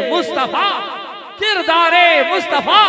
मुस्तफा, किरदारे मुस्तफा,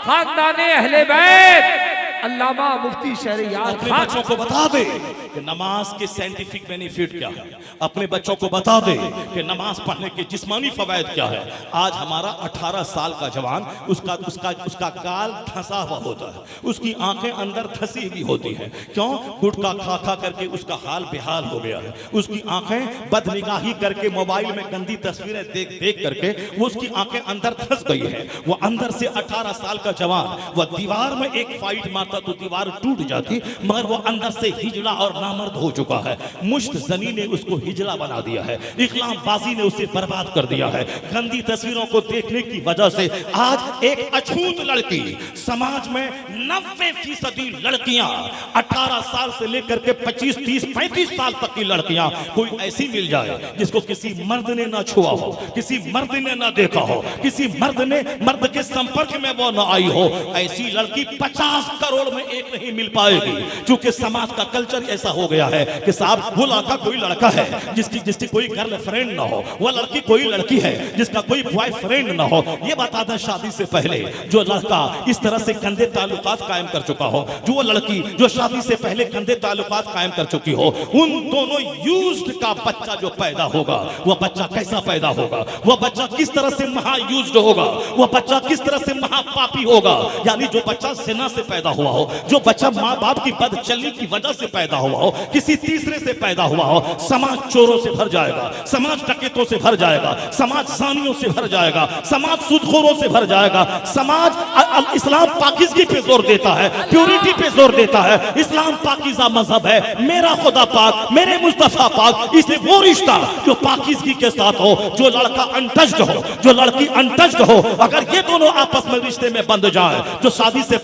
खानदाने अहले बैत। अल्लामा मुफ्ती शहरियार अपने बच्चों को बता दे कि नमाज के साइंटिफिक बेनिफिट क्या है। अपने बच्चों को बता दे कि नमाज पढ़ने के जिस्मानी फवायद क्या है। आज हमारा 18 साल का जवान, उसका गाल धंसा हुआ होता है, उसकी आंखें अंदर धंसी हुई होती हैं। क्यों? गुटखा खा खा करके उसका हाल बेहाल हो गया है। उसकी आंखें बदनिगाही करके, मोबाइल में गंदी तस्वीरें देख देख करके वो उसकी आंखें अंदर धंस गई है। वो अंदर से 18 साल का जवान, वह दीवार में एक फाइट मारता तो दीवार टूट जाती, मगर वो अंदर से हिजड़ा और नामर्द हो चुका है। मुश्त जनी ने उसको हिजड़ा बना दिया है, इस्लाम बाजी ने उसे बर्बाद कर दिया है। गंदी तस्वीरों को देखने की वजह से आज एक अछूत लड़की, समाज में 90% लड़कियां, 18 साल से लेकर के 25, 30, 35 साल तक की लड़कियां, कोई ऐसी मिल जाए जिसको किसी मर्द ने ना छुआ हो, किसी मर्द ने ना देखा हो, किसी मर्द के संपर्क में वो ना आई हो, ऐसी लड़की 50 करोड़ में एक नहीं मिल पाएगी। क्योंकि समाज का कल्चर ऐसा हो गया है कि साहब वो लड़का कोई लड़का है जिसकी कोई गर्लफ्रेंड ना हो, वो लड़की कोई लड़की है जिसका कोई बॉयफ्रेंड ना हो। ये बता दें, शादी से पहले जो लड़का इस तरह से गंदे ताल्लुकात कायम कर चुका हो, जो वो लड़की जो शादी से पहले गंदे ताल्लुकात कायम कर चुकी हो, उन दोनों यूज्ड का बच्चा जो पैदा होगा, वो बच्चा कैसा पैदा होगा, वो बच्चा किस तरह से महायूज्ड होगा, वो बच्चा किस तरह से महापापी होगा। यानी जो बच्चा जिना से पैदा हुआ हो, जो बच्चा माँ बाप की बदचलनी की वजह से पैदा हुआ हो, किसी तीसरे से पैदा हुआ हो, समाज चोरों से भर जाएगा, समाज डकैतों से भर जाएगा, समाज सानियों से भर जाएगा, समाज सूदखोरों से भर जाएगा। समाज इस्लाम पाकीज़गी पे जोर देता है, प्योरिटी पे जोर देता है। इस्लाम पाकीज़ा मजहब है, मेरा खुदा पाक, मेरे मुस्तफा पाक। इसलिए वो रिश्ता जो पाकीज़गी के साथ हो, जो लड़का अनटच्ड हो, जो लड़की अनटच्ड हो, अगर ये दोनों आपस में रिश्ते में बंध जाए, जो शादी से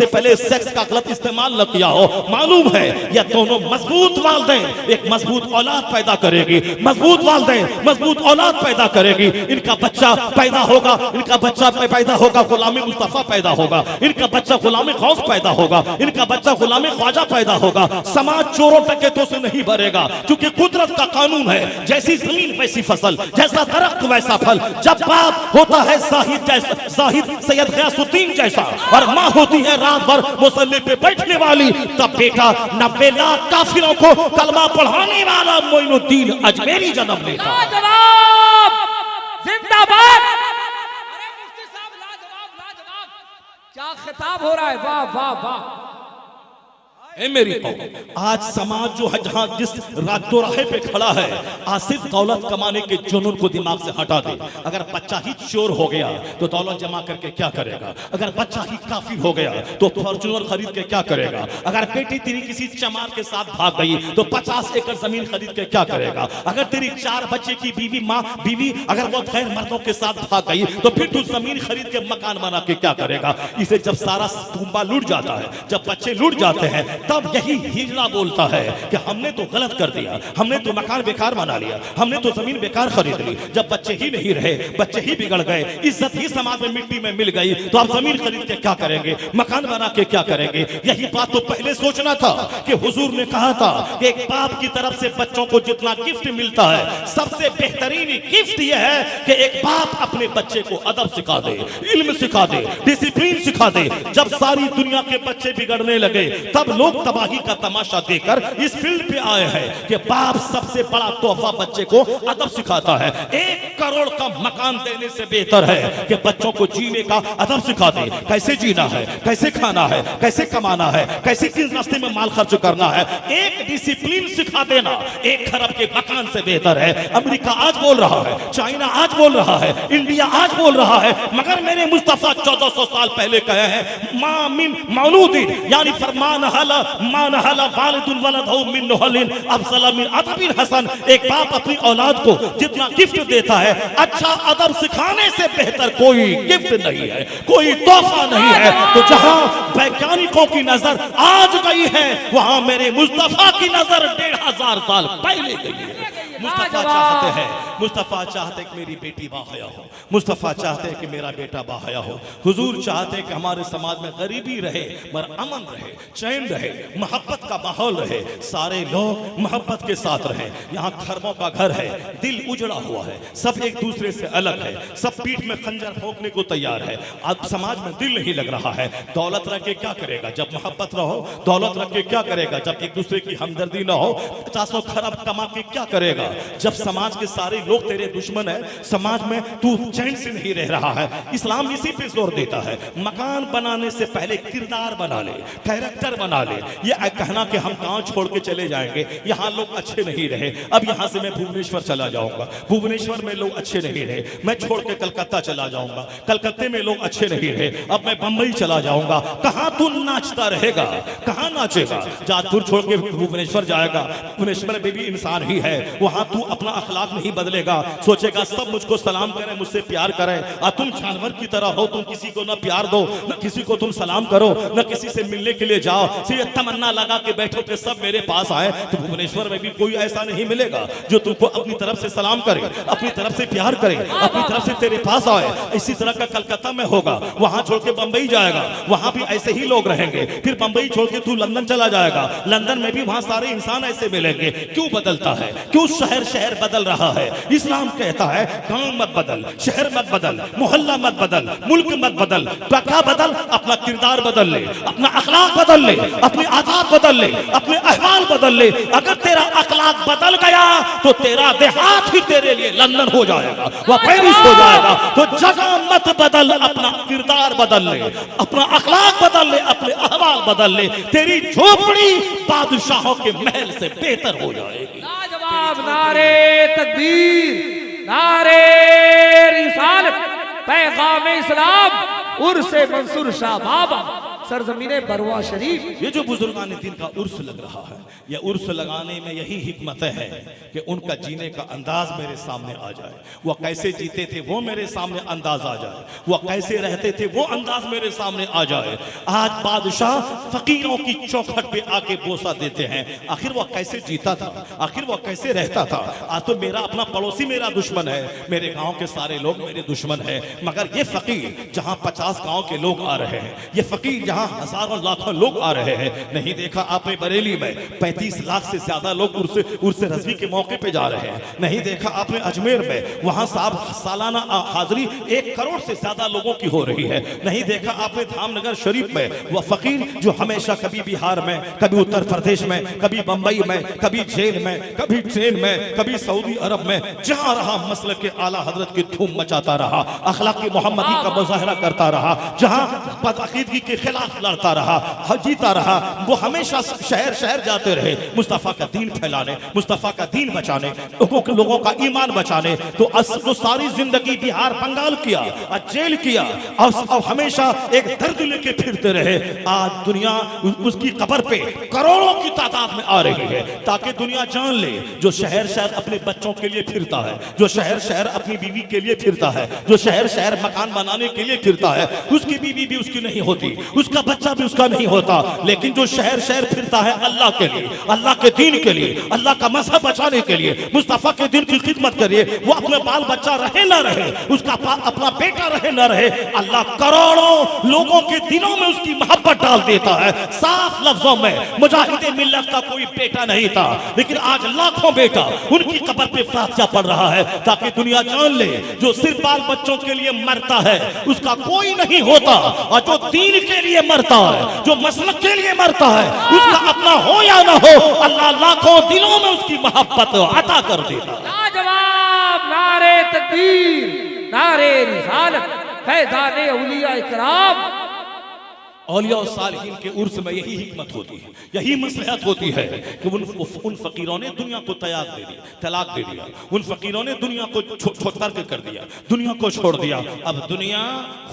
पहले सेक्स का गलत इस्तेमाल न किया हो, मालूम है यह दोनों मजबूत वालिदैन एक मजबूत औलाद पैदा करेगी, मजबूत वालिदैन मजबूत औलाद पैदा करेगी। इनका बच्चा पैदा होगा गुलाम मुस्तफा पैदा होगा, इनका बच्चा गुलाम गौस पैदा होगा, इनका बच्चा गुलाम ख्वाजा पैदा होगा। समाज चोरों डकैतों से नहीं भरेगा, क्योंकि कुदरत का कानून है, जैसी जमीन वैसी फसल, जैसा दरख्त वैसा फल। जब बाप होता है जाहिद सैयद गयासुद्दीन जैसा, और माँ होती है रात भर मुसल्ले पे बैठने वाली, तब बेटा 90 लाख काफिरों को कलमा पढ़ाने वाला मोइनुद्दीन अजमेरी जन्म लेता। जिंदाबाद। अरे मुफ्ती साहब लाजवाब, क्या खिताब हो रहा है, वाह वाह वाह। मेरी कौम, आज समाज जो है जहां जिस राह पे खड़ा है, आज सिर्फ दौलत कमाने के जुनून को दिमाग से हटा दे। अगर बच्चा ही चोर हो गया तो दौलत जमा करके क्या करेगा? अगर बच्चा ही काफिर हो गया तो फॉर्च्यूनर खरीद के क्या करेगा? अगर बेटी तेरी किसी चमार के साथ भाग गई तो 50 एकड़ जमीन खरीद के क्या करेगा? अगर तेरी 4 बच्चे की बीवी अगर वो गैर मर्दों के साथ भाग गई तो फिर तू जमीन खरीद के मकान बना के क्या करेगा? इसे जब सारा कुंबा लूट जाता है, जब बच्चे लूट जाते हैं, तब यही हिजड़ा बोलता है कि हमने तो गलत कर दिया, हमने तो मकान बेकार बना लिया, हमने तो जमीन बेकार खरीद ली। जब बच्चे ही नहीं रहे, बच्चे ही बिगड़ गए, इज्जत ही समाज में मिट्टी में मिल गई, तो आप जमीन खरीद के क्या करेंगे? मकान बना के क्या करेंगे? यही बात तो पहले सोचना था कि हुजूर ने कहा था कि एक बाप की तरफ से बच्चों को जितना गिफ्ट मिलता है, सबसे बेहतरीन गिफ्ट यह है कि एक बाप अपने बच्चे को अदब सिखा दे, इल्म सिखा दे, डिसिप्लिन सिखा दे। जब सारी दुनिया के बच्चे बिगड़ने लगे, तब लोग तबाही का तमाशा देकर इस फील्ड पे आए हैं कि बाप सबसे बड़ा तोहफा बच्चे को अदब सिखाता है। 1 करोड़ का मकान देने से बेहतर है कि बच्चों को जीने का अदब सिखा दे, कैसे जीना है, कैसे खाना है, कैसे कमाना है, कैसे किस रास्ते में माल खर्च करना है। एक डिसिप्लिन सिखा देना 1 खरब के मकान से बेहतर है। अमेरिका आज बोल रहा है, चाइना आज बोल रहा है, इंडिया आज बोल रहा है, मगर मेरे मुस्तफा 1400 साल पहले कहे हैं, मा मिन मौलूदिन, यानी फरमान हला मान हला वालिदुन वलदहु मिन नहलिन अफज़ल मिन अदबिन हसन। एक बाप अपनी औलाद को जितना गिफ्ट देता है, अच्छा अदब सिखाने से बेहतर कोई गिफ्ट नहीं है, कोई तोहफा नहीं है। तो जहां वैज्ञानिकों की नजर आज गई है, वहां मेरे मुस्तफा की नजर 1500 साल पहले गई है। मुस्तफा चाहते हैं, मुस्तफा चाहते कि मेरी बेटी बाहया हो, मुस्तफा चाहते हैं कि मेरा बेटा बाहया हो। हुजूर चाहते हैं कि हमारे समाज में गरीबी रहे मगर अमन रहे, चैन रहे, मोहब्बत का माहौल रहे, सारे लोग मोहब्बत के साथ रहे। यहाँ खरबों का घर है, दिल उजड़ा हुआ है, सब एक दूसरे से अलग है, सब पीठ में खंजर ठोकने को तैयार है। अब समाज में दिल नहीं लग रहा है। दौलत रख के क्या करेगा जब मोहब्बत ना हो, दौलत रख के क्या करेगा जब एक दूसरे की हमदर्दी ना हो, 50 खरब कमा के क्या करेगा जब समाज के सारे लोग तेरे दुश्मन है, समाज में तू चैन से नहीं रह रहा है। इस्लाम इसी पे जोर देता है, मकान बनाने से पहले किरदार बना ले, कैरेक्टर बना ले। ये कहना कि हम गांव छोड़ के चले जाएंगे, यहाँ लोग अच्छे नहीं रहे, अब यहाँ से मैं भुवनेश्वर चला जाऊंगा, भुवनेश्वर में लोग अच्छे नहीं रहे, मैं छोड़ के कलकत्ता चला जाऊंगा, कलकत्ते में लोग अच्छे नहीं रहे, अब मैं बंबई चला जाऊंगा। कहाँ तू नाचता रहेगा, कहाँ नाचेगा? जादपुर छोड़ के भुवनेश्वर जाएगा, भुवनेश्वर में भी इंसान ही है, वहां तू अपना अखलाक नहीं बदलेगा, सोचेगा सब मुझको सलाम करें, मुझसे प्यार करें, और तुम जानवर की तरह हो, तुम किसी को ना प्यार दो, न किसी को तुम सलाम करो, न किसी से मिलने के लिए जाओ, सिर्फ तमन्ना लगा के बैठो कि सब मेरे पास आए। तो भुवनेश्वर में भी कोई ऐसा नहीं मिलेगा जो तुमको अपनी तरफ से सलाम करे, अपनी तरफ से प्यार करे, अपनी तरफ से तेरे पास आए। इसी तरह का कलकत्ता में होगा, वहां छोड़ के बंबई जाएगा, वहां भी ऐसे ही लोग रहेंगे, फिर बंबई छोड़ के तू लंदन चला जाएगा, लंदन में भी वहां सारे इंसान ऐसे मिलेंगे। क्यों बदलता है, क्यों शहर शहर बदल रहा है? इस्लाम कहता है गांव मत बदल, शहर मत बदल, मोहल्ला मत बदल, मुल्क मत बदल, क्या बदल? अपना किरदार बदल ले, अपना अखलाक बदल ले, अपनी आदत बदल ले, अपने अहवाल बदल ले। अगर तेरा अखलाक बदल गया तो तेरा देहात ही तेरे लिए लंदन हो जाएगा, वह पेरिस हो जाएगा। तो जगह मत बदल, अपना किरदार बदल ले, अपना अखलाक बदल ले, अपने अहवाल बदल ले, तेरी झोपड़ी बादशाहों के महल से बेहतर हो जाएगी। लाजवाब नारे तकबीर, नारे रिसालत, पैगाम इस्लाम, उर्से मंसूर शाह बाबा, सरजमीने बरवा शरीफ। ये जो बुजुर्गान दिन का उर्स लग रहा है, ये उर्स लगाने में यही हिकमत है कि उनका जीने का अंदाज मेरे सामने आ जाए, वह कैसे जीते थे वो मेरे सामने अंदाज आ जाए, वह कैसे रहते थे वो अंदाज मेरे सामने आ जाए। आज बादशाह फकीरों की चौखट पे आके बोसा देते हैं, आखिर वह कैसे जीता था, आखिर वह कैसे रहता था। आज तो मेरा अपना पड़ोसी मेरा दुश्मन है, मेरे गांव के सारे लोग मेरे दुश्मन है, मगर ये फकीर जहां 50 गांव के लोग आ रहे हैं, ये फकीर जहां हजारों लाखों लोग आ रहे हैं। नहीं देखा आपने बरेली में 35 लाख से ज्यादा लोग उर्स रज़वी के मौके पे जा रहे हैं। नहीं देखा आपने अजमेर में, वहां साहब सालाना हाजिरी 1 करोड़ से ज्यादा लोगों की हो रही है। नहीं देखा आपने धामनगर शरीफ में, वह फकीर जो हमेशा कभी बिहार में, कभी उत्तर प्रदेश में, कभी बंबई में, कभी जेल में, कभी ट्रेन में, कभी सऊदी अरब में, जहां रहा मसलक के आला हजरत की धूम मचाता रहा, अखलाक की मोहम्मदी का मुजाहरा करता रहा, जहां बदअकीदगी के खिलाफ लड़ता रहा, जीता रहा। वो हमेशा शहर शहर जाते रहे मुस्तफा का दीन फैलाने, मुस्तफा का दीन बचाने, लोगों का ईमान बचाने। तो सारी जिंदगी बिहार बंगाल किया और जेल किया और हमेशा एक दर्द लेके फिरते रहे। आज दुनिया उसकी कब्र पे करोड़ों की तादाद में आ रही है, ताकि दुनिया जान ले जो शहर शहर अपने बच्चों के लिए फिरता है, जो शहर शहर अपनी बीवी के लिए फिरता है, जो शहर शहर मकान बनाने के लिए फिरता है, उसकी बीवी भी उसकी नहीं होती, उसका बच्चा भी उसका नहीं होता। लेकिन जो शहर शहर फिरता है अल्लाह के लिए, अल्लाह के दीन के लिए, अल्लाह का मजहब बचाने के लिए, मुस्तफा के दीन की खिदमत करिए, वो अपने बाल बच्चा रहे ना रहे, उसका अपना बेटा रहे ना रहे, अल्लाह करोड़ों लोगों के दिलों में उसकी मोहब्बत डाल देता है। साफ लफ्जों में मुजाहिदे मिल्लत का कोई बेटा नहीं था, लेकिन आज लाखों बेटा उनकी कब्र पे फातिहा पढ़ रहा है, ताकि दुनिया जान ले जो सिर्फ बाल बच्चों के लिए मरता है उसका कोई नहीं होता, और जो दीन के लिए मरता है, जो मसलक के लिए मरता है, उसका अपना हो या ना हो, अल्लाह लाखों दिलों में उसकी मोहब्बत अता कर देता है। लाजवाब नारे तकबीर, नारे रिसालत, फैज़ाने औलिया इकराम। औलिया और सालिहीन के उर्स में यही हिकमत होती है, यही मसलहत होती है कि उन फकीरों ने दुनिया को तलाक दे दिया, उन फकीरों ने दुनिया को तर्क कर दिया, दुनिया को छोड़ दिया। अब दुनिया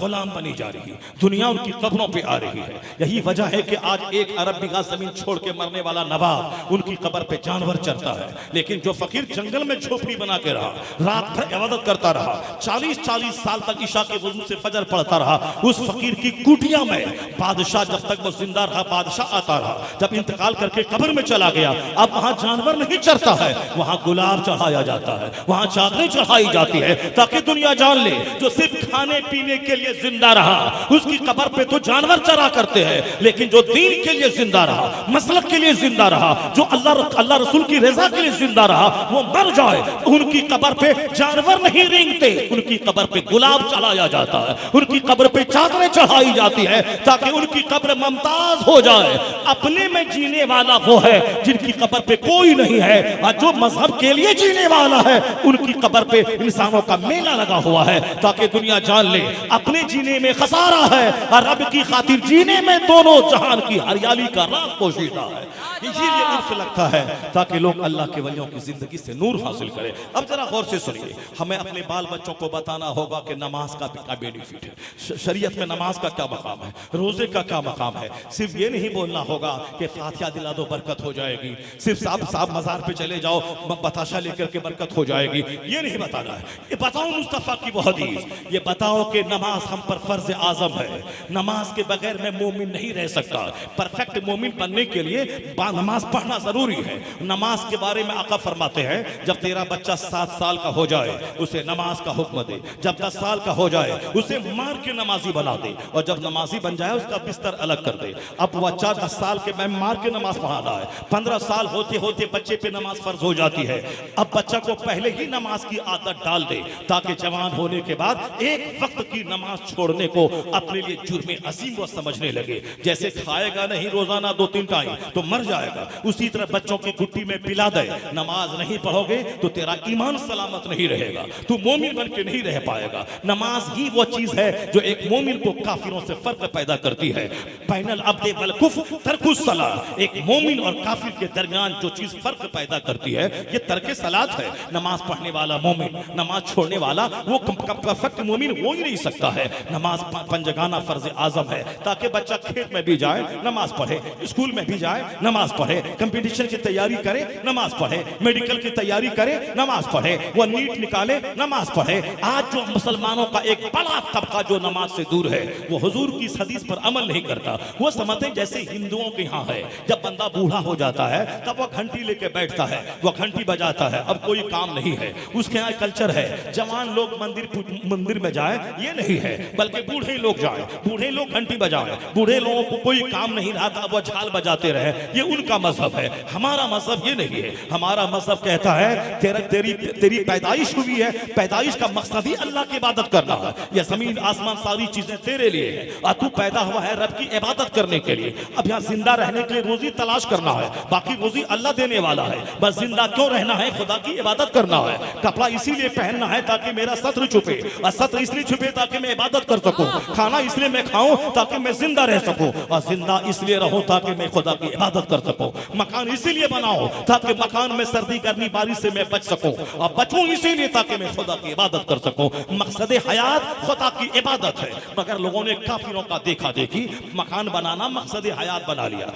गुलाम बनी जा रही है, दुनिया उनकी कब्रों पे आ रही है। यही वजह है कि आज 1 अरब बीघा जमीन छोड़ के मरने वाला नवाब उनकी कब्र पे जानवर चरता है, लेकिन जो फकीर जंगल में झोपड़ी बना के रहा, रात भर इबादत करता रहा, 40-40 साल तक ईशा के वजू से फजर पढ़ता रहा, उस फकीर की कुटिया में बादशाह जब तक वो जिंदा रहा बादशाह आता रहा, जब इंतकाल करके कब्र में चला गया, अब वहां जानवर नहीं चरता है, वहां गुलाब चढ़ाया जाता है, वहां चादरें चढ़ाई जाती है, ताकि दुनिया जान ले जो सिर्फ खाने पीने के लिए जिंदा रहा उसकी कब्र पे तो जानवर चरा करते हैं, लेकिन जो दीन के लिए जिंदा रहा, मसलक के लिए जिंदा रहा, जो अल्लाह रसूल की रजा के लिए जिंदा रहा, वो मर जाए उनकी कब्र पे जानवर नहीं रेंगते, उनकी कब्र पे गुलाब चढ़ाया जाता है, उनकी कब्र पे चादरें चढ़ाई जाती है, ताकि उनकी कब्र मुमताज हो जाए। अपने में जीने वाला वो है जिनकी कब्र पे कोई नहीं है, और जो मजहब के लिए जीने वाला है उनकी कब्र पे इंसानों का मेला लगा हुआ है, ताकि दुनिया जान ले अपने जीने में खसारा है और रब की खातिर जीने में दोनों जहान की हरियाली का राग पोशीदा है। इसीलिए उर्फ लगता है ताकि लोग अल्लाह के वलियों की जिंदगी से नूर हासिल करें। अब जरा गौर से सुनिए, हमें अपने बाल बच्चों को बताना होगा कि नमाज का क्या बेनिफिट है, शरीयत में नमाज का क्या मकाम है, रोजे का क्या मकाम है। सिर्फ ये नहीं बोलना होगा कि फातिहा दिला दो बरकत हो जाएगी, सिर्फ साहब मजार पे चले जाओ बताशा लेकर के बरकत हो जाएगी, ये नहीं बताना है। ये बताओ मुस्तफा की वो हदीस, ये बताओ कि नमाज हम पर फर्ज आजम है, नमाज के बगैर मैं मोमिन नहीं रह सकता। परफेक्ट मोमिन बनने के लिए नमाज पढ़ना जरूरी है। नमाज के बारे में आका फरमाते हैं, जब तेरा बच्चा 7 साल का हो जाए उसे नमाज का हुक्म दे, जब 10 साल का हो जाए उसे मार के नमाजी बना दे, और जब नमाजी बन जाए उसका बिस्तर अलग कर दे। अब बच्चा 10 साल के मैं मार के नमाज पढ़ाना है, 15 साल होते होते बच्चे पे नमाज फर्ज हो जाती है। अब बच्चा को पहले ही नमाज की आदत डाल दे, ताकि जवान होने के बाद एक वक्त की नमाज छोड़ने को अपने लिए जुर्म अजीम वो समझने लगे। जैसे खाएगा नहीं रोजाना 2-3 टाइम तो मर जाएगा, उसी तरह बच्चों की गुट्टी में पिला दे। नमाज नहीं पढ़ोगे तो तेरा ईमान सलामत नहीं रहेगा, तू मोमिन बन के नहीं रह पाएगा। नमाज ही वो चीज है जो एक मोमिन को काफिरों से फर्क पैदा करती है। बैनल अब्द वल कुफ्र तर्कुस सलाह, एक मोमिन और काफिर के दरमियान जो चीज फर्क पैदा करती है ये तर्क सलात है। नमाज पढ़ने वाला मोमिन, नमाज छोड़ने वाला वो परफेक्ट मोमिन हो ही नहीं सकता है। नमाज पंजगाना फर्ज आजम है, ताकि बच्चा खेत में भी जाए नमाज पढ़े, स्कूल में भी जाए नमाज पढ़े, कंपटीशन की तैयारी करे नमाज पढ़े, मेडिकल की तैयारी करे नमाज पढ़े, वो नीट निकाले नमाज पढ़े। आज जो मुसलमानों का एक बड़ा तबका जो नमाज से दूर है, वो हुजूर की इस हदीस पर अमल नहीं करता। वो समझते जैसे हिंदुओं के यहाँ है, जब बंदा बूढ़ा हो जाता है तब वो घंटी लेके बैठता है, वो घंटी बजाता है, अब कोई काम नहीं है। उसके यहाँ कल्चर है जवान लोग मंदिर में जाए, ये नहीं है, बल्कि बूढ़े लोग जाए, बूढ़े लोग घंटी बजाए, बूढ़े लोगों को कोई काम नहीं रहा था वो झाल बजाते रहे, ये उनका मजहब है। हमारा मजहब ये नहीं है। हमारा मजहब कहता है तेरी पैदाइश हुई है, पैदाइश का मकसद ही अल्लाह की इबादत करना है। ये जमीन आसमान सारी चीजें तेरे लिए है, और तू पैदा हुआ है रब की इबादत करने के लिए। अब यहाँ जिंदा रहने के लिए रोजी तलाश करना है, बाकी रोजी अल्लाह देने वाला है। बस जिंदा क्यों रहना है? खुदा की इबादत करना है। कपड़ा इसीलिए पहनना है ताकि मेरा सत्र छुपे, और सत्र इसलिए छुपे ताकि मैं इबादत कर सकूं। खाना इसलिए मैं खाऊं ताकि मैं जिंदा रह सकूं, और जिंदा इसलिए रहूं ताकि मैं खुदा की इबादत कर सकूं। मकान इसीलिए बनाओ ताकि मकान में सर्दी गर्मी बारिश से मैं बच सकूं, और बचूं इसीलिए ताकि मैं खुदा की इबादत कर सकूं। मकसद हयात खुदा की इबादत है। मगर लोगों ने काफिरों का देखा देखी मकान बनाना मकसद हयात बना लिया,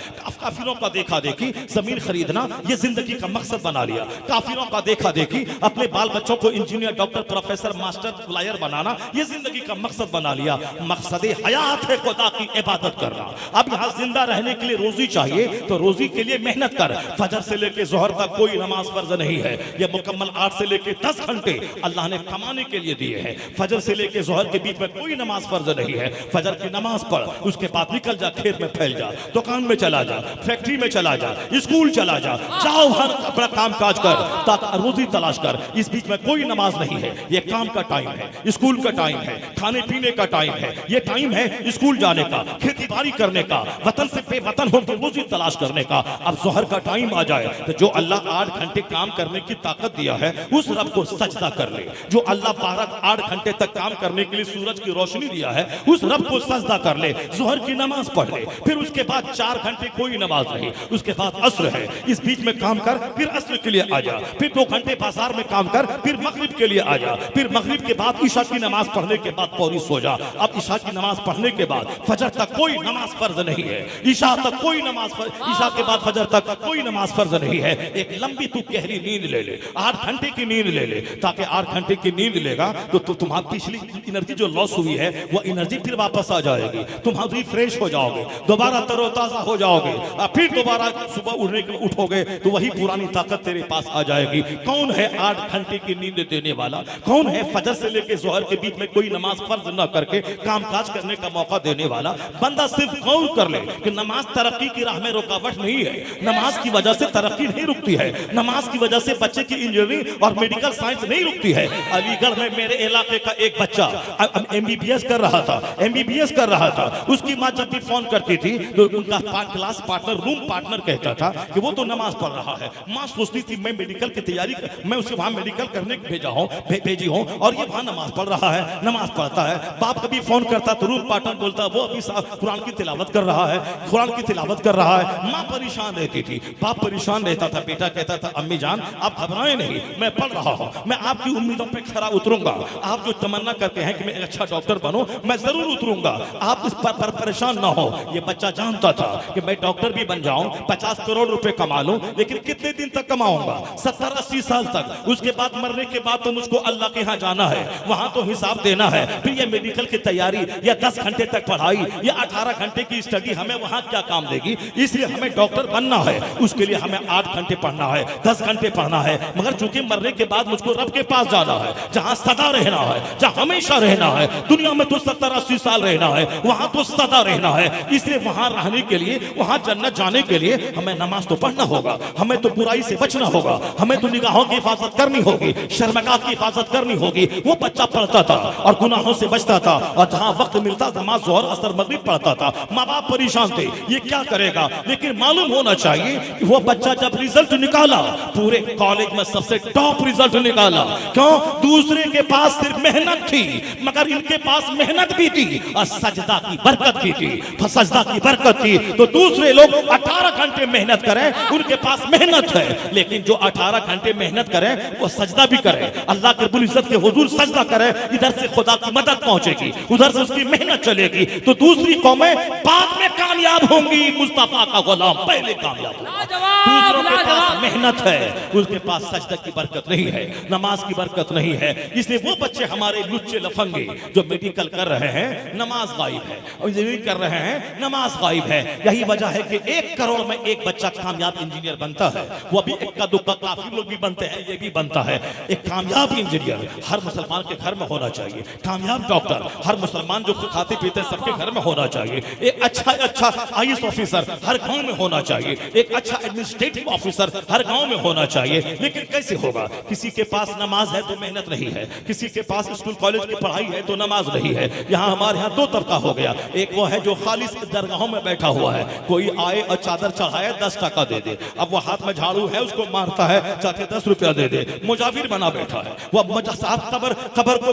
काफिरों का देखा देखी जमीन खरीदना ये जिंदगी का मकसद बना लिया, काफिरों का देखा देखी अपने बाल बच्चों को engineer doctor professor master lawyer बनाना ये जिंदगी का मकसद बना लिया। मकसद हयात है खुदा की इबादत करना। अब यहाँ जिंदा रहने के लिए रोजी चाहिए, तो रोजी के लिए मेहनत कर। फजर से लेके जोहर तक कोई नमाज फर्ज नहीं है, ये मुकम्मल 8 से लेके 10 घंटे अल्लाह ने कमाने के लिए दिए हैं। फजर से लेके जोहर के बीच में कोई नमाज फर्ज नहीं है। फजर की नमाज पढ़, उसके बाद निकल जा, खेत में फैल जा, दुकान में चला जा, फैक्ट्री में चला जा, स्कूल चला जा, जाओ हर अपना काम काज कर, ताकि रोजी तलाश कर। इस बीच में कोई नमाज नहीं है। ये काम का टाइम है, स्कूल का टाइम है, खाने पीने का टाइम है, ये टाइम है स्कूल जाने का, खेती बाड़ी करने का, वतन से बेवतन होकर रोजी तलाश करने का। अब जोहर का टाइम आ जाए तो जो अल्लाह 8 घंटे काम करने की ताकत दिया है उस रब को सजदा कर ले। जो अल्लाह 8 घंटे तक काम करने के लिए सूरज की रोशनी दिया है उस रब को सजदा कर ले, जोहर की नमाज पढ़ ले। फिर उसके बाद 4 घंटे कोई नमाज नहीं, उसके बाद अस्र है, इस बीच में काम कर, फिर अस्र के लिए आ जा, फिर 2 घंटे बाजार में काम कर, फिर मगरिब के लिए आ जा, फिर मगरिब के बाद ईशा की नमाज पढ़ने के बाद फौरी सो जा। अब ईशा की नमाज पढ़ने के बाद फजर तक कोई नमाज फर्ज नहीं है, ईशा तक कोई नमाज, ईशा के बाद फजर तक कोई नमाज फर्ज नहीं है। एक लंबी तू गहरी नींद ले ले, 8 घंटे की नींद ले ले, ताकि 8 घंटे की नींद लेगा तो तुम्हारी पिछली एनर्जी जो लॉस हुई है वो एनर्जी फिर वापस आ जाएगी। तुम्हारी रिफ्रेश हो जाओगे, दोबारा तरोताजा हो जाओगे, और फिर दोबारा सुबह उठोगे तो वही पुरानी ताकत तेरे पास आ जाएगी। कौन है 8 घंटे की नींद देने वाला? कौन है फजर से लेकर जोहर के बीच में कोई नमाज फर्ज न करके कामकाज करने का मौका देने वाला? बंदा सिर्फ गौर कर ले कि नमाज तरक्की की राह में रुकावट नहीं है। नमाज की वजह से तरक्की नहीं रुकती है। नमाज की वजह से बच्चे की इंजीनियरिंग और मेडिकल साइंस नहीं रुकती है। अलीगढ़ में मेरे इलाके का एक बच्चा एमबीबीएस कर रहा था। उसकी माँ जब भी फोन करती थी तो उनका क्लास पार्टनर, रूम पार्टनर कहता था कि वो तो नमाज पढ़ रहा है। माँ सोचती थी मैं मेडिकल की तैयारी, मैं उसे वहां मेडिकल करने भेजी हूं और ये वहां नमाज पढ़ रहा है, नमाज पढ़ता है। बाप कभी फोन करता तो रूम पार्टनर बोलता वो अभी कुरान की तिलावत कर रहा है। माँ परेशान रहती थी, बाप परेशान रहता था। बेटा कहता था अम्मी जान आप घबराएं नहीं, मैं पढ़ रहा हूं, मैं आपकी उम्मीदों पे खरा उतरूंगा। आप जो तमन्ना करते हैं कि मैं एक अच्छा डॉक्टर बनूं, मैं जरूर उतरूंगा, आप इस पर परेशान ना हो। ये बच्चा जानता था कि मैं डॉक्टर भी बन जाऊं, 50 करोड़ रुपए कमा लूं, लेकिन कितने दिन तक कमाऊंगा? 70-80 साल तक। उसके बाद मरने के बाद तो मुझको अल्लाह के यहाँ जाना है, वहां तो हिसाब देना है। फिर ये मेडिकल की तैयारी या 10 घंटे तक पढ़ाई या 18 घंटे की स्टडी हमें वहां क्या काम देगी? इसलिए हमें डॉक्टर बनना है, उसके लिए हमें 8 घंटे पढ़ना है, 10 घंटे पढ़ना है। मगर चूंकि मरने के बाद मुझको रब के पास जाना है, जहां सदा रहना है, जहां हमेशा रहना है। दुनिया में तो 70-80 साल रहना है, वहां तो सदा रहना है। इसलिए वहां रहने के लिए, वहां जन्नत जाने के लिए हमें नमाज तो पढ़ना होगा, हमें तो बुराई से बचना होगा, हमें तो निगाहों की हिफाजत करनी होगी, शर्मगाह की हिफाजत करनी होगी। वो बच्चा पढ़ता था और गुनाहों से बचता था, और जहां वक्त मिलता नमाज जोहर असर मगरिब पढ़ता था। माँ बाप परेशान थे ये क्या करेगा, लेकिन मालूम होना चाहिए कि वो बच्चा जब रिजल्ट निकाला, पूरे कॉलेज में सबसे टॉप रिजल्ट निकाला। क्यों? दूसरे के पास सिर्फ मेहनत थी, मगर इनके पास मेहनत भी थी और सजदा की बरकत भी थी। सजदा की बरकत थी तो दूसरे लोग 18 घंटे मेहनत करें, उनके पास मेहनत है, लेकिन जो 18 घंटे मेहनत करें वो सजदा भी करें, अल्लाह के रब्बुल इज्जत के हुजूर सजदा करें। इधर से खुदा की मदद पहुंचेगी, उधर से उसकी मेहनत चलेगी, तो दूसरी कौमें बाद में कामयाब होंगी। मुस्तफा का गुलाम पहले कामयाब होगा। दूसरों के पास मेहनत है, उसके पास सजदा की बरकत नहीं है, नमाज की बरकत नहीं है। इसलिए वो बच्चे हमारे लुच्चे लफंगे जो मेडिकल कर रहे हैं, नमाज गायब है, इंजीनियरिंग कर रहे हैं, नमाज गायब है। यही वजह है कि 1 करोड़ में एक बच्चा कामयाब इंजीनियर बनता है। वो भी इक्का दुक्का, काफी लोग भी बनते हैं, ये भी बनता है। एक कामयाब इंजीनियर हर मुसलमान के घर में होना चाहिए। कामयाब डॉक्टर हर मुसलमान जो खाते पीते सबके घर में होना चाहिए। एक अच्छा IAS ऑफिसर हर गांव में होना चाहिए। एक अच्छा एडमिनिस्ट्रेटिव ऑफिसर हर गांव में होना चाहिए। लेकिन कैसे होगा? किसी के पास नमाज है तो मेहनत नहीं है, किसी के पास स्कूल कॉलेज की पढ़ाई है तो नमाज नहीं है। यहाँ हमारे यहाँ 2 तबका हो गया। एक वो है जो खालिस दरगाहों में बैठा हुआ है, कोई आए और चादर चढ़ाए 10 टका दे दे, अब वो हाथ में झाड़ू है उसको मारता है, चाहे 10 रुपया दे दे, मुजाफिर बना बैठा है। वो साहब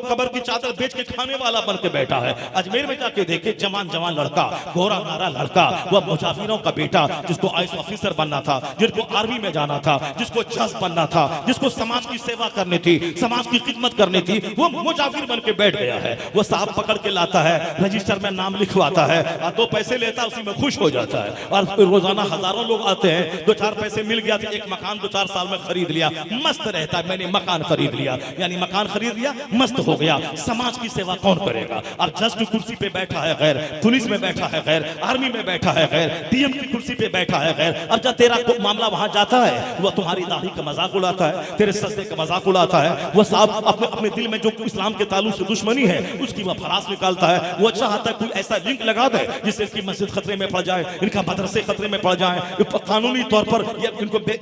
कबर की चादर बेच के खाने वाला बन के बैठा है। अजमेर में जाके देखे जवान लड़का, गोरा नारा लड़का, वो मुजाफिरों का बेटा जिसको IAS ऑफिसर बनना था, जिसको आर्मी में जाना था, जिसको जज बनना था, जिसको समाज की सेवा करनी थी, समाज की खिदमत करनी थी, वो मुजाफिर बन के बैठ गया है। वो साहब पकड़ के लाता है, रजिस्टर में नाम लिखवाता है और 2 पैसे लेता है, उसी में खुश हो जाता है। और रोजाना हजारों लोग आते हैं, 2-4 पैसे मिल गया तो एक मकान 2-4 साल में खरीद लिया, मस्त रहता है, मैंने मकान खरीद लिया, यानी मकान खरीद लिया, मस्त हो गया। समाज की सेवा कौन करेगा? अब जज की कुर्सी पे बैठा है गैर, पुलिस में बैठा है गैर, आर्मी में बैठा है गैर, DM की कुर्सी पे बैठा है गैर। अब जब तेरा मामला वहां जाता है, वो तुम्हारी दाढ़ी का मजाक उड़ाता है, तेरे सजदे का मजाक उड़ाता है। वो साहब अपने दिल में जो इस्लाम के ताल्लुक से दुश्मनी है उसकी वह भड़ास निकालता है। वो चाहता है कोई ऐसा लिंक लगा दे जिससे इसकी मस्जिद खतरे में पड़ जाए, इनका मदरसे खतरे में पड़ जाए, कानूनी तौर पर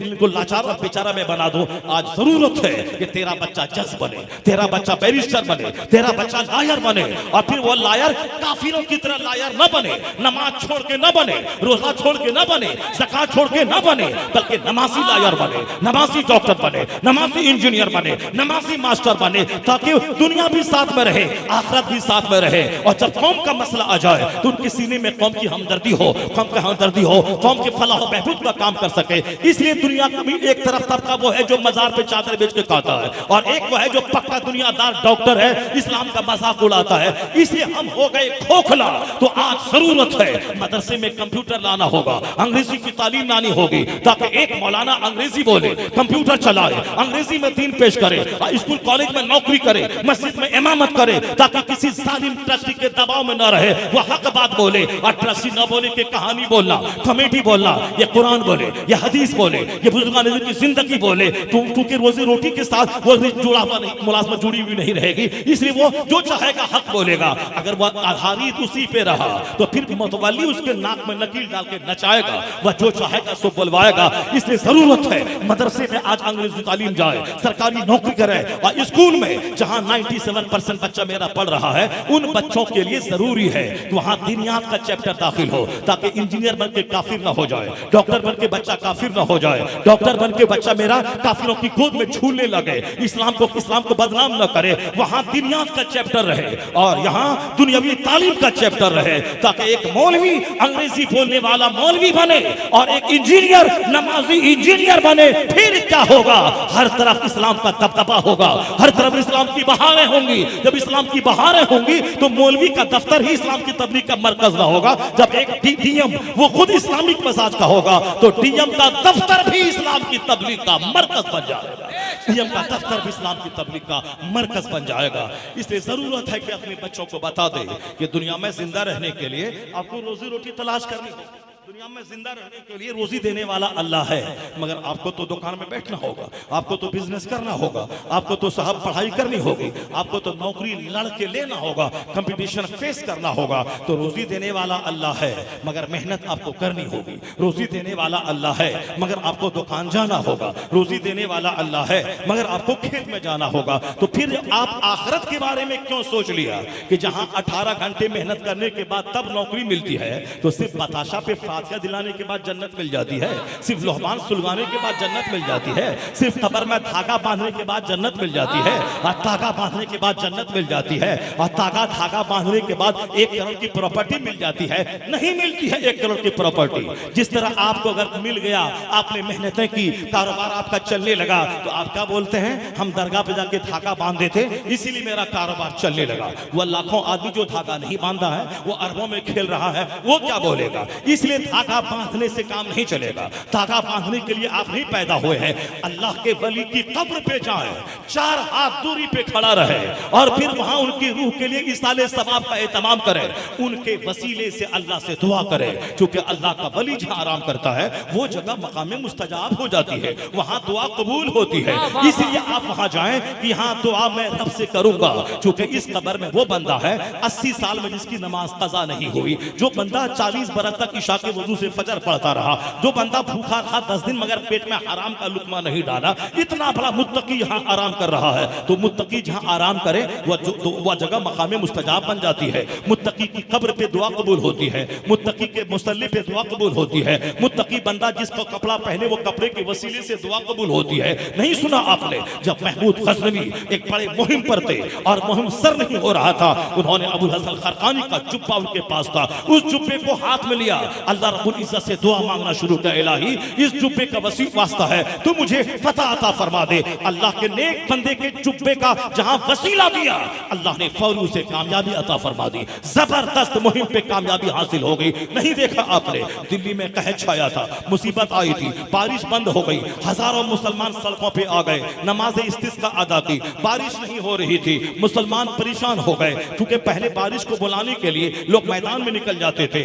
इनको लाचार और बेचारा में बना दो। आज जरूरत है कि तेरा बच्चा जज बने, तेरा बच्चा बैरिस्टर बने, तेरा बच्चा लायर बने, और फिर वो लायर काफिरों की तरह लायर न बने, नमाज छोड़ के न बने, रोजा छोड़ के न बने, ज़कात छोड़ के न बने, बल्कि नमाजी लायर बने, नमाजी डॉक्टर बने, नमाजी इंजीनियर बने, नमाजी मास्टर बने, ताकि दुनिया भी साथ में रहे, आखिरत भी साथ में रहे। और जब कौम का मसला आ जाए तो उनके सीने में कौम की हमदर्दी हो, कौम का हमदर्दी हो, कौम के फलाह और बहबूद का काम कर सके। इसलिए दुनिया का भी एक तरफ तबका वो है जो मजार पे चादर बेच के खाता है, और एक वो है जो पक्का दुनियादार डॉक्टर है, इस्लाम का मजाक उड़ाता है। इसलिए हम हो गए खोखला। तो आज जरूरत है मदरसे में कंप्यूटर लाना होगा, अंग्रेजी की तालीम लानी होगी, ताकि एक मौलाना अंग्रेजी बोले, कंप्यूटर चलाए, अंग्रेजी में दीन पेश करे, स्कूल कॉलेज में नौकरी करे, मस्जिद में इमामत करे, ताकि किसी जालिम ट्रस्टी के दबाव में न रहे। वो हक बात बोले, अट्रसी न बोले कि कहानी बोलना, कॉमेडी बोलना, ये कुरान बोले, ये हदीस बोले, ये बुजुर्गान की जिंदगी बोले, क्योंकि रोजी रोटी के साथ वो जुड़ा हुआ नहीं, मुलाजमत जुड़ी हुई नहीं रहेगी, इसलिए वो जो चाहेगा हक बोलेगा। अगर वह आधारित उसी पे रहा तो फिर मतवली उसके नाक में नकील डाल के नचाएगा, वह जो चाहेगा सो बुलवाएगा। इसलिए जरूरत है मदरसे में आज अंग्रेजी तालीम जाए, सरकारी नौकरी करे, और स्कूल में जहां 97% बच्चा मेरा पढ़ रहा है, उन बच्चों के लिए जरूरी है कि वहां दीनियात का चैप्टर दाखिल हो, ताकि इंजीनियर बन के काफिर ना हो जाए, डॉक्टर बन के बच्चा काफिर ना हो जाए, डॉक्टर बन के बच्चा मेरा काफिरों की गोद में झूलने लगे, इस्लाम को बदनाम न करे। वहां दीनियात का चैप्टर रहे और यहाँ दुनियावी तालीम का चैप्टर रहे, ताकि एक मौलवी अंग्रेजी बोलने वाला मौलवी बने और एक इंजीनियर नमाजी इंजीनियर बने। फिर क्या होगा? हर तरफ इस्लाम का दबदबा होगा, हर तरफ इस्लाम की बहारें होंगी। जब इस्लाम की बहारें होंगी तो मौलवी का दफ्तर ही इस्लाम की तबलीग का मरकज ना होगा। जब एक डीएम वो खुद इस्लामिक मजाज का होगा तो डीएम का दफ्तर भी इस्लाम की तबलीग का मरकज बन जाएगा, डीएम का दफ्तर भी इस्लाम की तबलीग का मरकज बन जाएगा। इसलिए जरूरत है कि अपने बच्चों को बता दे कि दुनिया में जिंदा रहने के लिए आपको रोजी रोटी तलाश करनी होगी। दुनिया में जिंदा रहने के लिए रोजी देने वाला अल्लाह है, मगर आपको तो दुकान में बैठना होगा, आपको तो बिजनेस करना होगा, आपको तो साहब पढ़ाई करनी होगी, आपको तो नौकरी लड़ के लेना होगा, कंपटीशन फेस करना होगा। तो रोजी देने वाला अल्लाह है, मगर मेहनत आपको करनी होगी। रोजी देने वाला अल्लाह है, मगर आपको दुकान जाना होगा। रोजी देने वाला अल्लाह है, मगर आपको खेत में जाना होगा। तो फिर आप आखिरत के बारे में क्यों सोच लिया कि जहां 18 घंटे मेहनत करने के बाद तब नौकरी मिलती है, तो सिर्फ बताशा पे फातिहा दिलाने के बाद जन्नत मिल जाती है, सिर्फ लोहबान सुलगाने के बाद जन्नत मिल जाती है, सिर्फ कब्र में धागा बांधने के बाद जन्नत मिल जाती है, और धागा बांधने के बाद जन्नत मिल जाती है, और धागा बांधने के बाद 1 करोड़ की प्रॉपर्टी मिल जाती है। नहीं मिलती है 1 करोड़ की प्रॉपर्टी। जिस तरह आपको अगर मिल गया, आपने मेहनतें की, कारोबार आपका चलने लगा, तो आप क्या बोलते हैं? हम दरगाह पे जाके धागा बांधे थे इसीलिए मेरा कारोबार चलने लगा। वह लाखों आदमी जो धागा नहीं बांधा है, वो अरबों में खेल रहा है, वो क्या बोलेगा? इसलिए धागा बांधने से काम नहीं चलेगा। धागा बांधने के लिए आप नहीं पैदा हुए हैं। अल्लाह के वली की कब्र पे जाए, 4 हाथ दूरी पे खड़ा रहे और फिर वहां उनकी रूह के लिए इसाले सवाब का एहतमाम करे, उनके वसीले से अल्लाह से दुआ करे। क्योंकि अल्लाह का वली जहां आराम करता है वो जगह मकाम मुस्तजाब हो जाती है, वहां दुआ कबूल होती है। इसलिए आप वहां जाएं कि हाँ दुआ मैं रब से करूंगा। क्योंकि इस कब्र में वो बंदा है 80 साल में जिसकी नमाज कज़ा नहीं हुई, जो बंदा 40 बरस तक इशा के वजू से फजर पढ़ता रहा, जो बंदा भूखा रहा 10 दिन मगर पेट में हराम का लुकमा नहीं डाला, इतना बड़ा मुत्तकी यहाँ आराम कर रहा है। तो मुत्तकी जहाँ आराम करे वह जगह मकाम मुस्तजाब बन जाती है। मुत्तकी की कब्र पे दुआ कबूल होती है, मुत्तकी के मुसल्ले पे दुआ कबूल होती है। मुत्तकी बंदा जिसको कपड़ा पहने वो कपड़े के वसीले से दुआ कबूल होती है। नहीं सुना आपने जब महमूद गज़नवी एक बड़े मुहिम पर थे और मुहिम सर नहीं हो रहा था, उन्होंने अबुल हसन खरकानी का जुब्बा उनके पास था, उस जुब्बे को हाथ में लिया, अल्लाह रब्बुल इज्जत से दुआ मांगना शुरू किया, इलाही इस जुब्बे का वसी वास्ता है, तू मुझे फतह अता फरमा दे। अल्लाह के नेक बंदे के जुब्बे का जहां वसीला दिया, अल्लाह ने फौरी उसे कामयाबी अता फरमा दी। जबरदस्त मुहिम पे कामयाबी हासिल हो गई। नहीं देखा आपने दिल्ली में कहत छाया था, मुसीबत आई थी, बारिश बंद हो गई, हजारों मुसलमान सड़कों पे आ गए, नमाज इस्तिस्का अदा की, बारिश नहीं हो रही थी, मुसलमान परेशान हो गए। क्योंकि पहले बारिश को बुलाने के लिए लोग मैदान में निकल जाते थे,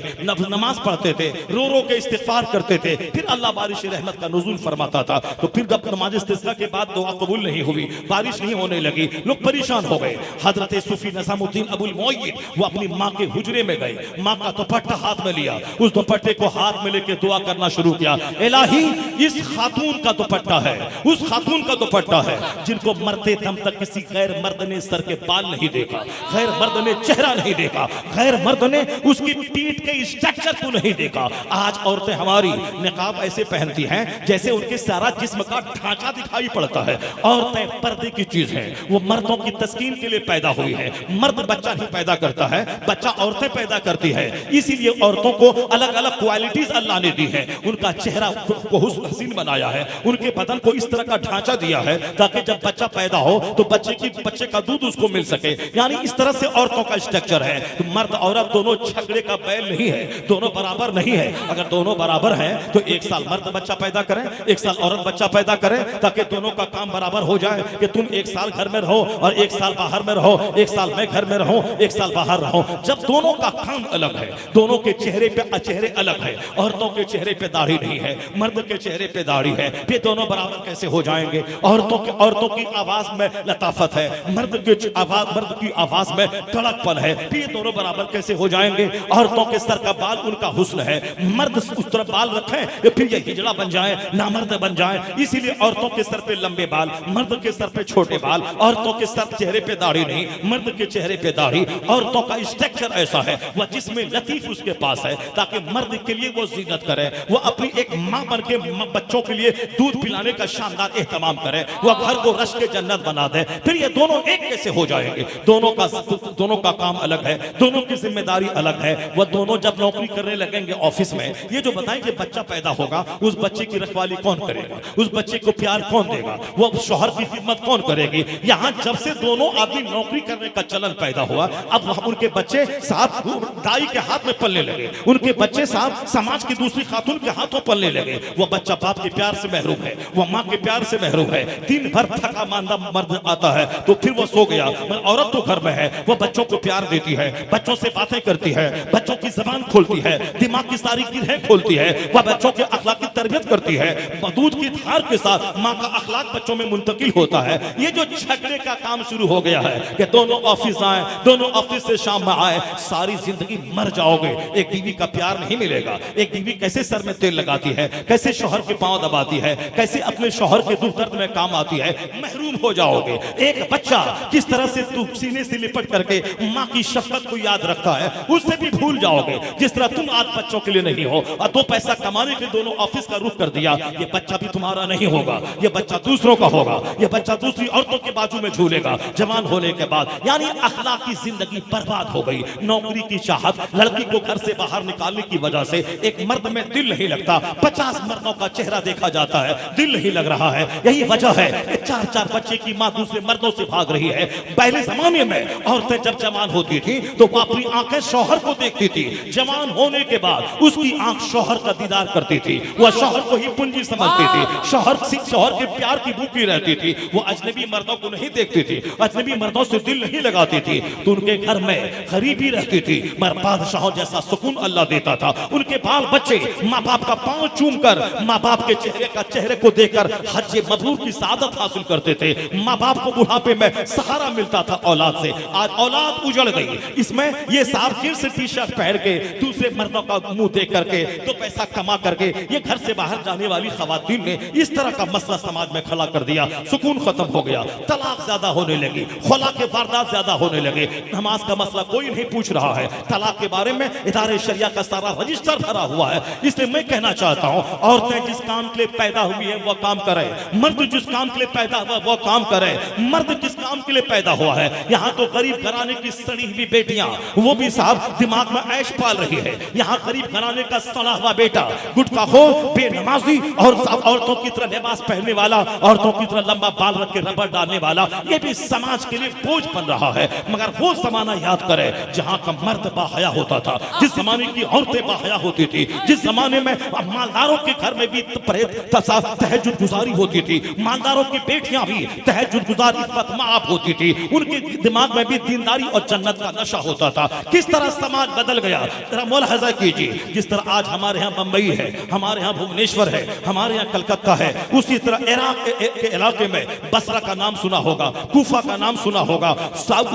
नमाज पढ़ते थे, रो रो के इस्तिग़फ़ार करते थे, फिर अल्लाह बारिश रहमत का नुज़ूल फरमाता था। तो फिर जब नमाज इस्तिस्का के बाद दुआ कबूल नहीं हुई, बारिश नहीं होने लगी, लोग परेशान हो गए। हजरत सूफी निज़ामुद्दीन अबुल मुअय्यिद वो अपनी माँ के हुजरे में गए, माँ का दुपट्टा हाथ में लिया, उस दुपट्टे को हाथ में लेके दुआ करना शुरू किया, इलाही इस खातून का दुपट्टा है, उस खातून का दुपट्टा है जिनको मरते दम तक किसी गैर मर्द ने सर के बाल नहीं देखा, गैर मर्द ने चेहरा नहीं देखा, गैर मर्द ने उसकी पीठ के स्ट्रक्चर को नहीं देखा। आज औरतें हमारी निकाब ऐसे पहनती हैं जैसे उनके सारा जिस्म का ढांचा दिखाई पड़ता है। औरतें पर्दे की चीज हैं, वो मर्दों की तस्कीन के लिए पैदा हुई है। मर्द बच्चा नहीं पैदा करता है, बच्चा औरतें पैदा करती है। इसीलिए औरतों को अलग अलग क्वालिटीज अल्लाह ने दी है, उनका चेहरा को हुस्न हसीन बनाया है, उनके बदन को इस तरह का ढांचा दिया है ताकि जब बच्चा पैदा हो तो बच्चे का दूध उसको मिल सके। यानी इस तरह से औरतों का स्ट्रक्चर है। तो मर्द औरत दोनों झगड़े का बैल नहीं है, दोनों बराबर नहीं है। अगर दोनों बराबर हैं तो एक साल मर्द बच्चा पैदा करें, एक साल औरत बच्चा पैदा करें, ताकि दोनों का काम बराबर हो जाए कि तुम एक साल घर में रहो और एक साल बाहर में रहो, एक साल मैं घर में रहूं, एक साल बाहर रहो। जब दोनों का काम अलग है, दोनों के चेहरे पे चेहरे अलग है, औरतों के चेहरे पे दाढ़ी नहीं है, मर्द के चेहरे पे दाढ़ी है, ये दोनों बराबर कैसे हो जाएंगे? औरतों की आवाज में लताफत है, मर्द की आवाज में कड़कपन है, ये दोनों बराबर कैसे हो जाएंगे? औरतों के सर का बाल उनका हुस्न है, मर्द उस तरह बाल रखें फिर ये हिजड़ा बन जाए, नामर्द बन जाए। इसीलिए औरतों के सर पे लंबे बाल, मर्द के सर पे छोटे बाल, औरतों के सर चेहरे पे दाढ़ी नहीं, मर्द के चेहरे पे दाढ़ी। औरतों का स्ट्रक्चर ऐसा है, वह जिसमें लतीफ उसके पास है, ताकि मर्द के लिए वो जीनत करे, वो अपनी एक मां बन के बच्चों के लिए दूध पिलाने का शानदार एहतमाम करे, वो घर को रश के जन्नत बना दे। फिर ये दोनों एक कैसे हो जाएंगे? दोनों का काम अलग है, दोनों की जिम्मेदारी अलग है। वह दोनों जब नौकरी करने लगेंगे ऑफिस में, ये जो बताएं कि बच्चा पैदा होगा, उस बच्चे की रखवाली कौन करेगा? उस बच्चे को प्यार कौन देगा? वो शौहर की खिदमत कौन करेगी? यहाँ जब से दोनों आदमी नौकरी करने का चलन पैदा हुआ, अब उनके बच्चे साहब दाई के हाथ में पलने लगे, उनके बच्चे साहब समाज की दूसरी खातून के हाथों पलने लगे। वो बच्चा बाप के प्यार से महरूम है, वो माँ के प्यार से महरूम है। दिन भर थका मांदा मर्द आता है तो फिर वो सो गया, औरत तो घर में है, वो बच्चों को प्यार देती है, बच्चों से बातें करती है, बच्चों की जबान खोलती है, दिमाग की सारी किरणें खोलती है, वह बच्चों के अखलाक की तरबियत करती है। दूध की धार के साथ माँ का अखलाक बच्चों में मुंतकिल होता है। ये जो झगड़े का काम शुरू हो गया है कि दोनों ऑफिस आए, दोनों ऑफिस से शाम में आए, सारी जिंदगी मर जाओगे। एक बीवी का प्यार नहीं मिलेगा। एक बीवी कैसे सर में तेल लगाती है, कैसे शौहर के पांव दबाती है, कैसे अपने शौहर के दुख दर्द में काम आती है, महरूम हो जाओगे। एक बच्चा किस तरह से सीने से लिपट करके माँ की शफकत को याद रखता है, उससे भी भूल जाओगे। जिस तरह तुम आज बच्चों के लिए नहीं हो और दो पैसा कमाने के दोनों ऑफिस का रुख कर दिया, ये बच्चा भी तुम्हारा नहीं होगा, ये बच्चा दूसरों का होगा, ये बच्चा दूसरी औरतों के बाजू में झूलेगा जवान होने के बाद। यानी अखलाक की जिंदगी बर्बाद हो गई। नौकरी की चाहत, लड़की को घर से बाहर निकालने की वजह से एक मर्द में दिल नहीं लगता। 50 मर्दों का चेहरा देखा जाता है, दिल नहीं लग रहा है। यही वजह है कि 4-4 बच्चे की माँ दूसरे मर्दों से भाग रही है। पहले जमाने में औरतें जब जवान होती थी तो वो अपनी आंखें शौहर को देखती थी, जवान होने के बाद उसकी आंख शौहर का दीदार करती थी, वह शौहर को ही पूंजी समझती थी, शौहर के प्यार की भूखी रहती थी। वो अजनबी मर्दों को नहीं देखती थी, अजनबी मर्दों से दिल नहीं लगाती थी। तो उनके घर में गरीबी रहती थी, मगर बादशाहों जैसा सुकून अल्लाह देता था। उनके बाल बच्चे माँ बाप का पांव चूम कर, माँ बाप के चेहरे को देखकर हज मबरूर की सादत हासिल करते थे। माँ बाप को बुढ़ापे में सहारा मिलता था औलाद से। आज औलाद उजड़ गई, इसमें ये साहब जींस टी शर्ट पहन के दूसरे मर्दों का मुंह देख करके तो पैसा कमा करके ये घर से बाहर जाने वाली खवातीन ने इस तरह का मसला समाज में खड़ा कर दिया। सुकून खत्म हो गया, तलाक ज्यादा होने लगी, खुला के वारदात ज्यादा होने लगे। नमाज का मसला कोई नहीं पूछ रहा है, तलाक के बारे में इदारे शरिया का सारा रजिस्टर भरा हुआ है। इसलिए मैं कहना चाहता हूँ, औरतें जिस काम के लिए पैदा हुई है वो काम करें, मर्द जिस काम के लिए पैदा हुआ वो काम करें। मर्द किस काम के लिए पैदा हुआ है? यहाँ तो गरीब घराने की सड़ी हुई बेटियां, वो भी साहब दिमाग में ऐश पाल रही है। यहाँ गरीब घराने का सड़ा हुआ बेटा गुटखाखोर, बेनमाजी और औरतों की तरह लिबास पहनने वाला, औरतों की तरह लंबा बाल रख के रबर डालने वाला, ये भी समाज के लिए बोझ बन रहा है। मगर वो जमाना याद करे जहाँ का मर्द बाहया होता था, जिस जमाने की औरतें बाहया होती थी, जिस जमाने में मालदारों के घर में भी तहज्जुद गुजारी होती थी, मालदारों की बेटियां भी तहज्जुद गुजार इफ़्फ़त माफ होती थी, उनके दिमाग में भी दीनदारी और जन्नत का नशा होता था। किस तरह समाज बदल गया, जरा मुलाहजा कीजिए। जिस तरह आज हमारे यहाँ बंबई है, हमारे यहाँ भुवनेश्वर है, हमारे यहाँ कलकत्ता है, उसी तरह इराक के इलाके में बसरा का नाम सुना होगा, कूफा का नाम सुना होगा,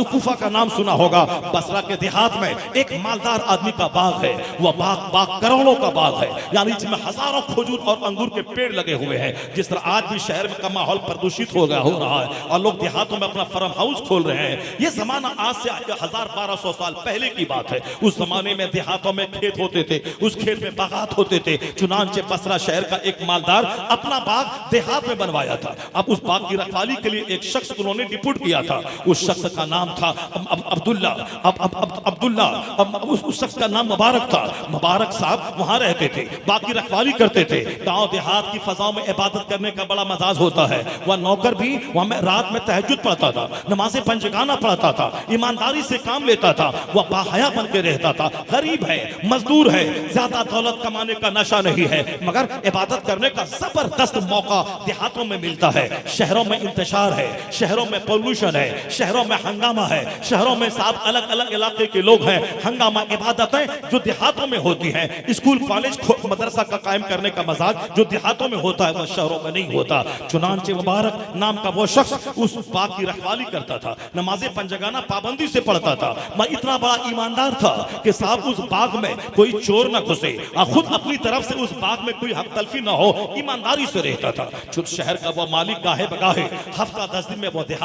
कूफा का नाम सुना होगा। बसरा के देहात में एक मालदार आदमी का बाग है, वह बाग करोड़ों का बाग है, यानी इसमें हजारों खजूर और अंगूर के पेड़ लगे हुए हैं। जिस तरह आज भी शहर में का माहौल प्रदूषित हो रहा है और लोग देहातों में अपना फार्म हाउस खोल रहे हैं। ये जमाना आज से 1000-1200 साल पहले की बात है। उस जमाने में देहातों में खेत होते थे, उस खेत में बागात होते थे। चुनांचे बसरा शहर का एक मालदार अपना बाग देहात में बनवाया था। अब उस बाग की रखवाली के लिए एक शख्स उन्होंने डिप्यूट किया था। उस शख्स का नाम था अब्दुल्ला। उस शख्स का नाम मुबारक था। मुबारक साहब वहां रहते थे, बाग की रखवाली करते थे। गांव देहात की फजाओं में इबादत करने का बड़ा मजाज होता है। वह नौकर भी वहां में रात में तहज्जुद पढ़ता था, नमाज़े पंजगाना पढ़ता था, ईमानदारी से काम लेता था, वह बाहया बन के रहता था। गरीब है, मजदूर है, ज्यादा दौलत कमाने का नशा नहीं है, मगर इबादत करने का जबरदस्त मौका देहातों में मिलता है। शहरों में इंतशार है, शहरों में पोल्यूशन है, शहरों में हंगामा है, शहरों में साथ अलग अलग इलाके के लोग हैं, हंगामा। इबादतें जो देहातों में होती हैं, स्कूल कॉलेज मदरसा का कायम करने का मजाज जो देहातों में होता है वह शहरों में नहीं होता। चुनांचे मुबारक नाम का वो शख्स उस बाग की रखवाली करता था, नमाजें पंजगाना पाबंदी से पढ़ता था। मैं इतना बड़ा ईमानदार था कि साहब उस बाग में कोई चोर न घुसे और खुद अपनी तरफ से उस बाग में कोई हक तलफी न हो, ईमानदारी से रहता था। शहर का वो मालिक गाहे बगाहे हफ्ता 10 दिन में वो देहात